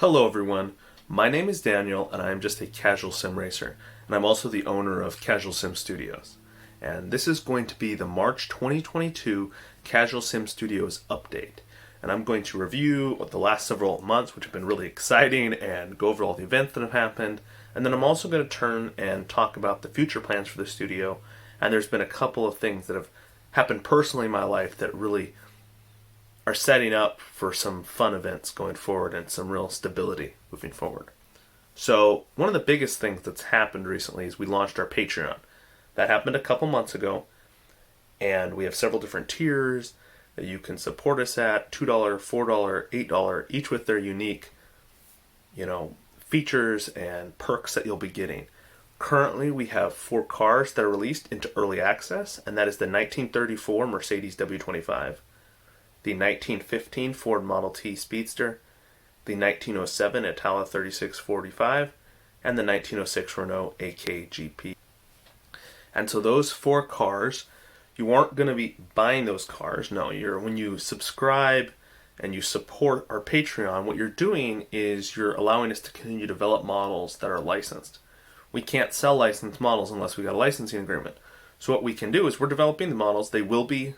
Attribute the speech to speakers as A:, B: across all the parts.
A: Hello everyone, my name is Daniel and I am just a casual sim racer, and I'm also the owner of Casual Sim Studios. And this is going to be the March 2022 Casual Sim Studios update. And I'm going to review the last several months, which have been really exciting, and go over all the events that have happened. And then I'm also going to turn and talk about the future plans for the studio. And there's been a couple of things that have happened personally in my life that really are setting up for some fun events going forward and some real stability moving forward. So, one of the biggest things that's happened recently is we launched our Patreon. That happened a couple months ago, and we have several different tiers that you can support us at: $2, $4, $8, each with their unique, features and perks that you'll be getting. Currently, we have 4 cars that are released into early access, and that is the 1934 Mercedes W25, the 1915 Ford Model T Speedster, the 1907 Itala 3645, and the 1906 Renault AKGP. And so those 4 cars, you aren't going to be buying those cars. No, when you subscribe and you support our Patreon, what you're doing is you're allowing us to continue to develop models that are licensed. We can't sell licensed models unless we got a licensing agreement. So what we can do is we're developing the models. They will be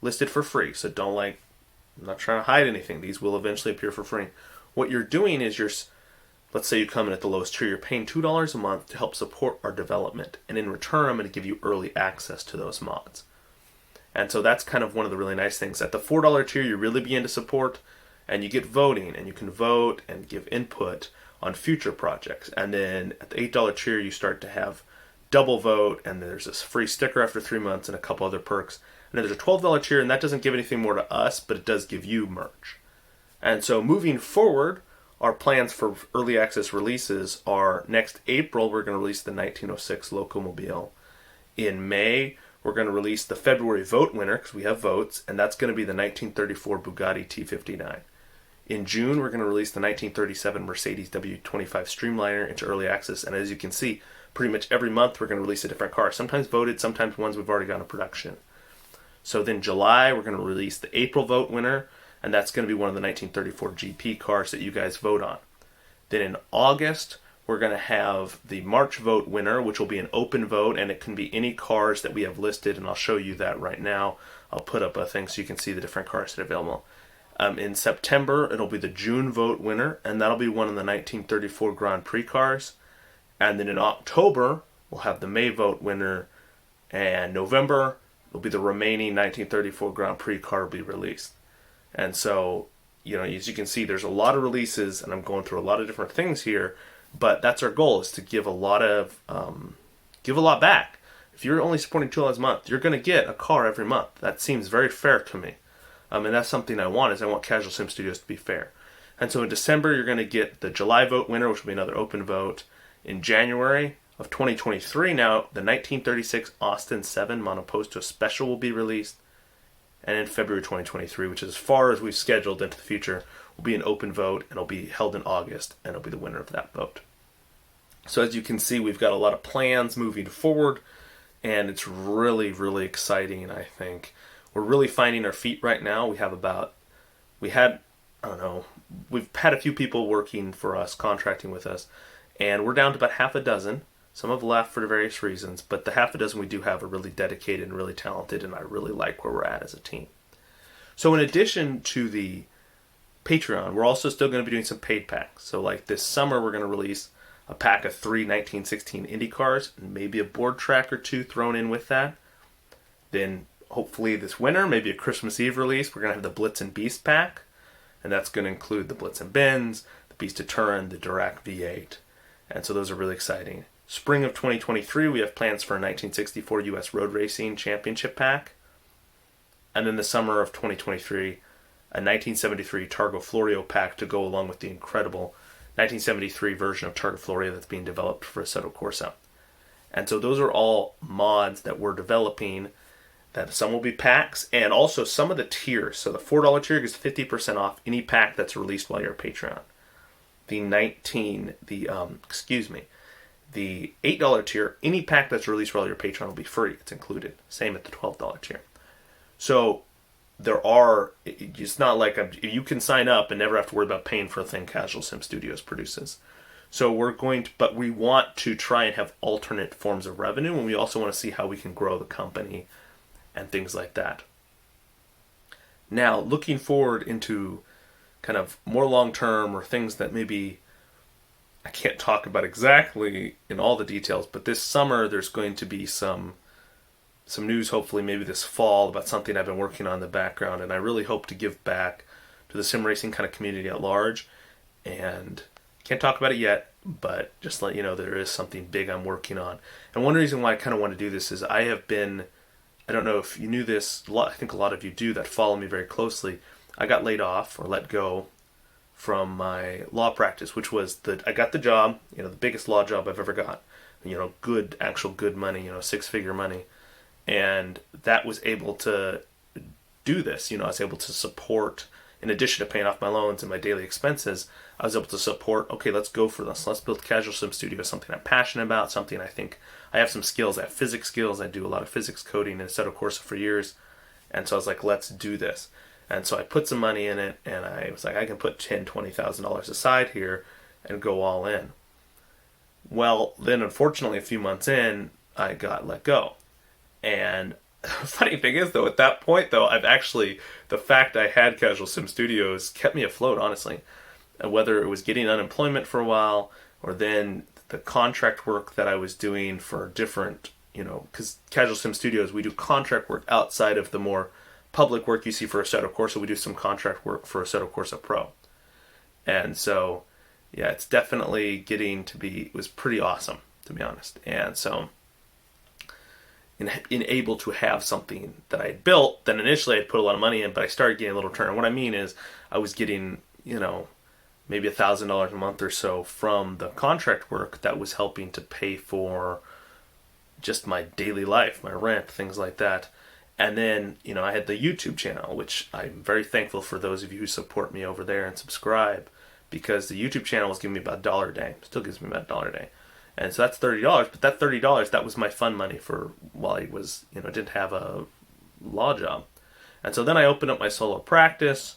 A: listed for free, so I'm not trying to hide anything. These will eventually appear for free. What you're doing is let's say you come in at the lowest tier, you're paying $2 a month to help support our development, and in return I'm going to give you early access to those mods. And so that's kind of one of the really nice things. At the $4 tier, you really begin to support, and you get voting, and you can vote and give input on future projects. And then at the $8 tier, you start to have double vote, and there's this free sticker after 3 months and a couple other perks. And then there's a $12 tier, and that doesn't give anything more to us, but it does give you merch. And so moving forward, our plans for early access releases are next April, we're going to release the 1906 Locomobile. In May, we're going to release the February vote winner, because we have votes, and that's going to be the 1934 Bugatti T59. In June, we're going to release the 1937 Mercedes W25 Streamliner into early access, and as you can see, pretty much every month we're going to release a different car. Sometimes voted, sometimes ones we've already got in production. So then July, we're going to release the April vote winner, and that's going to be one of the 1934 GP cars that you guys vote on. Then in August, we're going to have the March vote winner, which will be an open vote, and it can be any cars that we have listed, and I'll show you that right now. I'll put up a thing so you can see the different cars that are available. In September, it'll be the June vote winner, and that'll be one of the 1934 Grand Prix cars. And then in October, we'll have the May vote winner, and November, it'll be the remaining 1934 Grand Prix car will be released. And so, as you can see, there's a lot of releases, and I'm going through a lot of different things here, but that's our goal, is to give a lot back. If you're only supporting $2 a month, you're going to get a car every month. That seems very fair to me. And that's something I want Casual Sim Studios to be fair. And so in December, you're going to get the July vote winner, which will be another open vote. In January of 2023 now, the 1936 Austin 7 Monoposto Special will be released. And in February 2023, which is as far as we've scheduled into the future, will be an open vote, and it'll be held in August, and it'll be the winner of that vote. So as you can see, we've got a lot of plans moving forward, and it's really, really exciting, I think. We're really finding our feet right now. We've had a few people working for us, contracting with us, and we're down to about half a dozen. Some have left for various reasons, but the half a dozen we do have are really dedicated and really talented, and I really like where we're at as a team. So in addition to the Patreon, we're also still going to be doing some paid packs. So like this summer, we're going to release a pack of 3 1916 Indy cars, and maybe a board track or 2 thrown in with that. Then hopefully this winter, maybe a Christmas Eve release, we're going to have the Blitz and Beast pack, and that's going to include the Blitz and Benz, the Beast of Turin, the Dirac V8, and so those are really exciting. Spring of 2023, we have plans for a 1964 U.S. Road Racing Championship pack, and then the summer of 2023, a 1973 Targa Florio pack to go along with the incredible 1973 version of Targa Florio that's being developed for Assetto Corsa. And so those are all mods that we're developing. That some will be packs, and also some of the tiers. So the $4 tier gets 50% off any pack that's released while you're a Patreon. The $8 tier, any pack that's released while you're a Patreon will be free. It's included. Same at the $12 tier. So it's not like you can sign up and never have to worry about paying for a thing Casual Sim Studios produces. So but we want to try and have alternate forms of revenue, and we also want to see how we can grow the company and things like that. Now, looking forward into kind of more long term, or things that maybe I can't talk about exactly in all the details, but this summer there's going to be some news, hopefully maybe this fall, about something I've been working on in the background, and I really hope to give back to the sim racing kind of community at large. And can't talk about it yet, but just let you know there is something big I'm working on. And one reason why I kind of want to do this is I don't know if you knew this, I think a lot of you do that follow me very closely. I got laid off or let go from my law practice, which was I got the job, the biggest law job I've ever got, actual good money, six-figure money. And that was able to do this, I was able to support, in addition to paying off my loans and my daily expenses, I was able to support, okay, let's go for this. Let's build Casual Sim Studio, something I'm passionate about, something I think I have some skills. I have physics skills. I do a lot of physics coding in Assetto Corsa for years. And so I was like, let's do this. And so I put some money in it, and I was like, I can put $10,000, $20,000 aside here and go all in. Well, then unfortunately, a few months in, I got let go. And the funny thing is, though, at that point, though, the fact I had Casual Sim Studios kept me afloat, honestly. Whether it was getting unemployment for a while, or then the contract work that I was doing for different, because Casual Sim Studios, we do contract work outside of the more public work you see for Assetto Corsa. We do some contract work for Assetto Corsa Pro. And so, yeah, it's definitely it was pretty awesome, to be honest. And so, in able to have something that I had built, then initially I'd put a lot of money in, but I started getting a little return. And what I mean is, I was getting, maybe $1,000 a month or so from the contract work that was helping to pay for just my daily life, my rent, things like that. And then, I had the YouTube channel, which I'm very thankful for those of you who support me over there and subscribe, because the YouTube channel was giving me about $1 a day. Still gives me about $1 a day. And so that's $30, but that $30, that was my fun money for while I was, didn't have a law job. And so then I opened up my solo practice,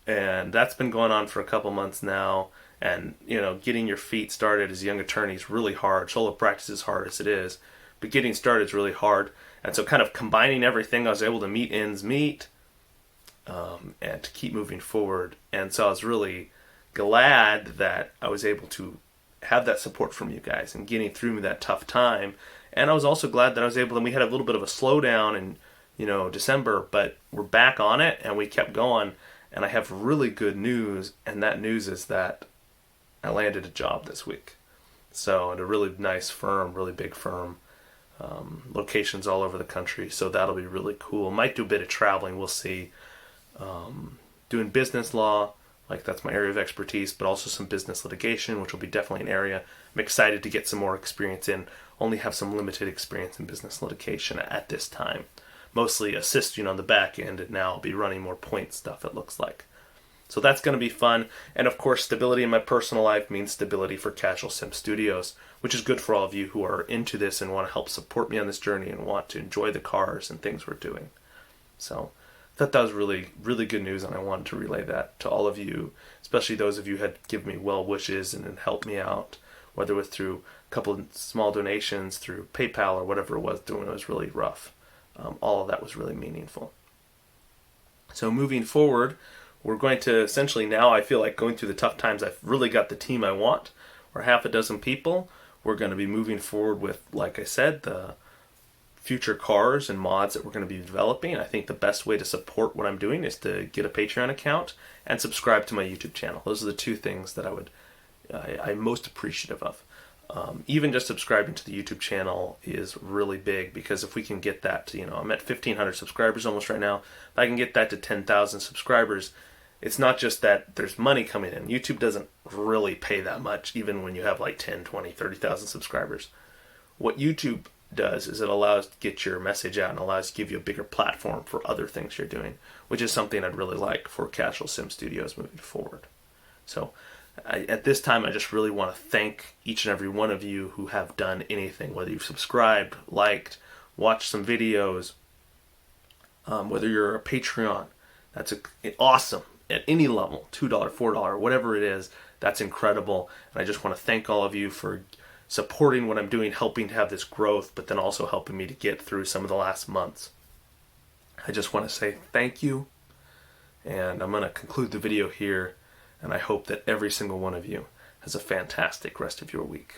A: and that's been going on for a couple months now. And, getting your feet started as a young attorney is really hard. Solo practice is hard as it is, but getting started is really hard. And so kind of combining everything, I was able to meet ends meet, and to keep moving forward. And so I was really glad that I was able to have that support from you guys and getting through that tough time. And I was also glad that I was able, and we had a little bit of a slowdown in, December, but we're back on it and we kept going. And I have really good news, and that news is that I landed a job this week. So at a really nice firm, really big firm, locations all over the country. So that'll be really cool. Might do a bit of traveling, we'll see. Doing business law, like that's my area of expertise, but also some business litigation, which will be definitely an area I'm excited to get some more experience in. Only have some limited experience in business litigation at this time. Mostly assisting on the back end, and now I'll be running more point stuff, it looks like. So that's going to be fun. And of course, stability in my personal life means stability for Casual Sim Studios, which is good for all of you who are into this and want to help support me on this journey and want to enjoy the cars and things we're doing. So I thought that was really, really good news, and I wanted to relay that to all of you, especially those of you who had given me well wishes and helped me out, whether it was through a couple of small donations, through PayPal, or whatever it was doing. It was really rough. All of that was really meaningful. So moving forward, we're going to essentially now, I feel like going through the tough times, I've really got the team I want. We're half a dozen people. We're going to be moving forward with, like I said, the future cars and mods that we're going to be developing. I think the best way to support what I'm doing is to get a Patreon account and subscribe to my YouTube channel. Those are the two things that I'm most appreciative of. Even just subscribing to the YouTube channel is really big, because if we can get that to, I'm at 1,500 subscribers almost right now. If I can get that to 10,000 subscribers, it's not just that there's money coming in. YouTube doesn't really pay that much, even when you have like 10, 20, 30,000 subscribers. What YouTube does is it allows to get your message out and allows to give you a bigger platform for other things you're doing, which is something I'd really like for Casual Sim Studios moving forward. So at this time, I just really want to thank each and every one of you who have done anything, whether you've subscribed, liked, watched some videos, Whether you're a Patreon, that's awesome at any level, $2, $4, whatever it is, that's incredible. And I just want to thank all of you for supporting what I'm doing, helping to have this growth, but then also helping me to get through some of the last months. I just want to say thank you, and I'm going to conclude the video here, and I hope that every single one of you has a fantastic rest of your week.